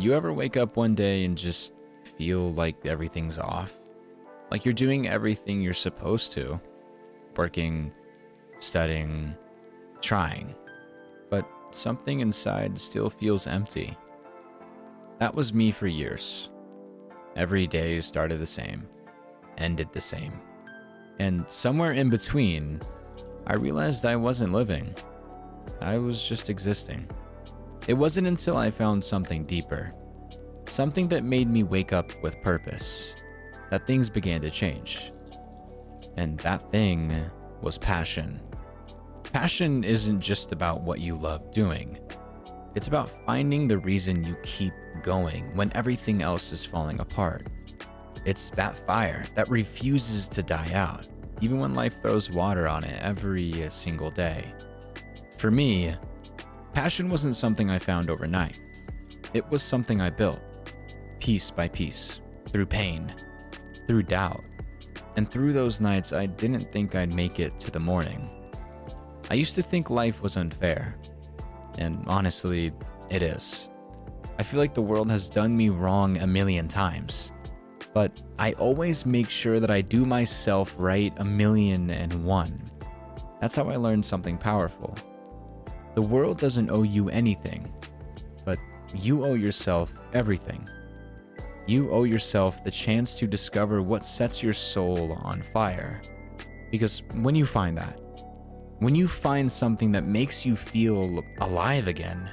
You ever wake up one day and just feel like everything's off? Like you're doing everything you're supposed to, working, studying, trying, but something inside still feels empty. That was me for years. Every day started the same, ended the same. And somewhere in between, I realized I wasn't living. I was just existing. It wasn't until I found something deeper, something that made me wake up with purpose, that things began to change. And that thing was passion. Passion isn't just about what you love doing. It's about finding the reason you keep going when everything else is falling apart. It's that fire that refuses to die out, even when life throws water on it every single day. For me, passion wasn't something I found overnight. It was something I built, piece by piece, through pain, through doubt, and through those nights I didn't think I'd make it to the morning. I used to think life was unfair, and honestly, it is. I feel like the world has done me wrong a million times, but I always make sure that I do myself right 1,000,001. That's how I learned something powerful. The world doesn't owe you anything, but you owe yourself everything. You owe yourself the chance to discover what sets your soul on fire. Because when you find that, when you find something that makes you feel alive again,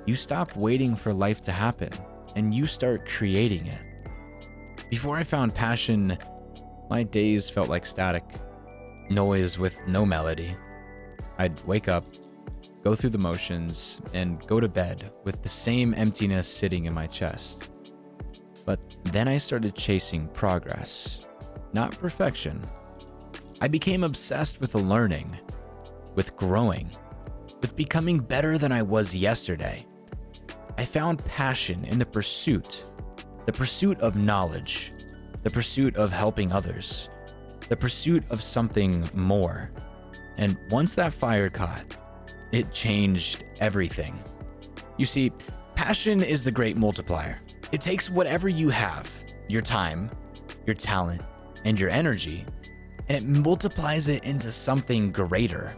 you stop waiting for life to happen and you start creating it. Before I found passion, my days felt like static, noise with no melody. I'd wake up, go through the motions, and go to bed with the same emptiness sitting in my chest. But then I started chasing progress, not perfection. I became obsessed with learning, with growing, with becoming better than I was yesterday. I found passion in the pursuit of knowledge, the pursuit of helping others, the pursuit of something more. And once that fire caught, it changed everything. You see, passion is the great multiplier. It takes whatever you have, your time, your talent, and your energy, and it multiplies it into something greater.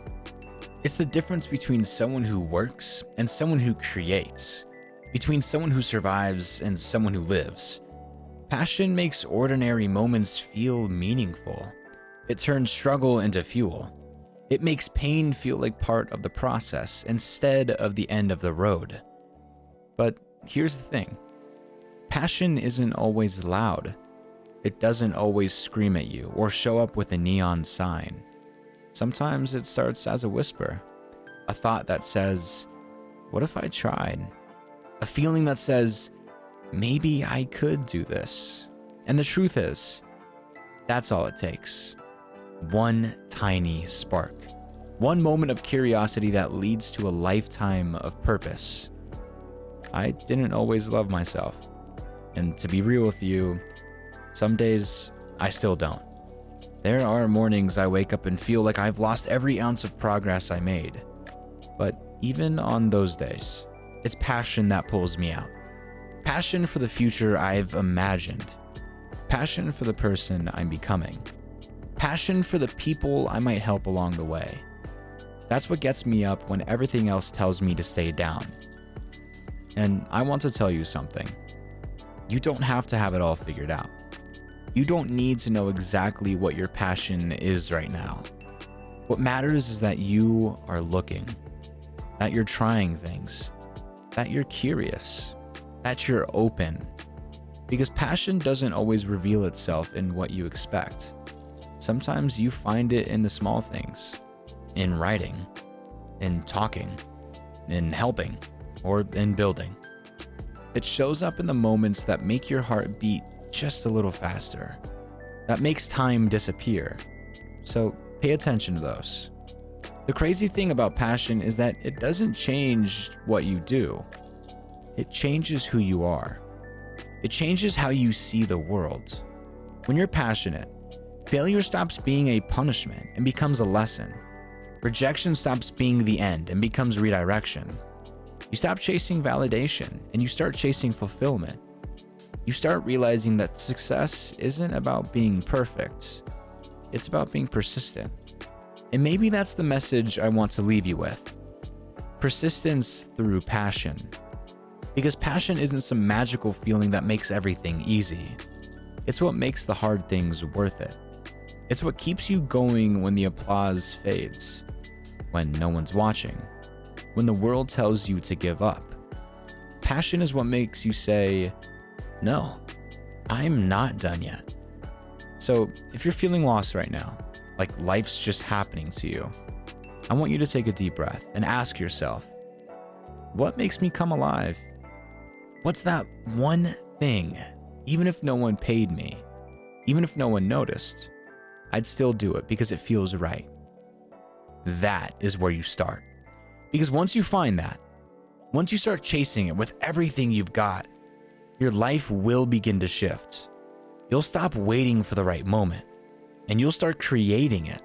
It's the difference between someone who works and someone who creates, between someone who survives and someone who lives. Passion makes ordinary moments feel meaningful. It turns struggle into fuel. It makes pain feel like part of the process instead of the end of the road. But here's the thing. Passion isn't always loud. It doesn't always scream at you or show up with a neon sign. Sometimes it starts as a whisper, a thought that says, "What if I tried?" A feeling that says, "Maybe I could do this." And the truth is, that's all it takes. One tiny spark. One moment of curiosity that leads to a lifetime of purpose. I didn't always love myself. And to be real with you, some days I still don't. There are mornings I wake up and feel like I've lost every ounce of progress I made. But even on those days, it's passion that pulls me out. Passion for the future I've imagined. Passion for the person I'm becoming. Passion for the people I might help along the way. That's what gets me up when everything else tells me to stay down. And I want to tell you something. You don't have to have it all figured out. You don't need to know exactly what your passion is right now. What matters is that you are looking, that you're trying things, that you're curious, that you're open. Because passion doesn't always reveal itself in what you expect. Sometimes you find it in the small things, in writing, in talking, in helping, or in building. It shows up in the moments that make your heart beat just a little faster, that makes time disappear. So pay attention to those. The crazy thing about passion is that it doesn't change what you do. It changes who you are. It changes how you see the world. When you're passionate, failure stops being a punishment and becomes a lesson. Rejection stops being the end and becomes redirection. You stop chasing validation and you start chasing fulfillment. You start realizing that success isn't about being perfect, it's about being persistent. And maybe that's the message I want to leave you with. Persistence through passion. Because passion isn't some magical feeling that makes everything easy. It's what makes the hard things worth it. It's what keeps you going when the applause fades, when no one's watching, when the world tells you to give up. Passion is what makes you say, no, I'm not done yet. So if you're feeling lost right now, like life's just happening to you, I want you to take a deep breath and ask yourself, what makes me come alive? What's that one thing? Even if no one paid me, even if no one noticed, I'd still do it because it feels right. That is where you start. Because once you find that, once you start chasing it with everything you've got, your life will begin to shift. You'll stop waiting for the right moment, and you'll start creating it.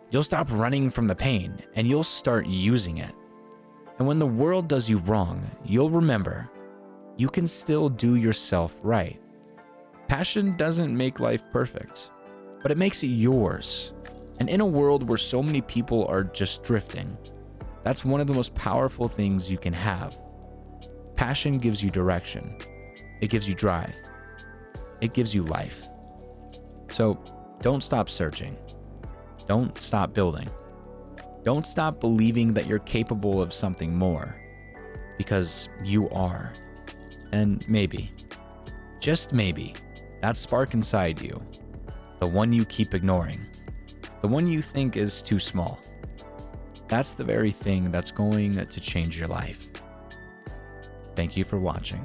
You'll stop running from the pain, and you'll start using it. And when the world does you wrong, you'll remember you can still do yourself right. Passion doesn't make life perfect, but it makes it yours. And in a world where so many people are just drifting, that's one of the most powerful things you can have. Passion gives you direction. It gives you drive. It gives you life. So don't stop searching. Don't stop building. Don't stop believing that you're capable of something more, because you are. And maybe, just maybe, that spark inside you, the one you keep ignoring, the one you think is too small, that's the very thing that's going to change your life. Thank you for watching.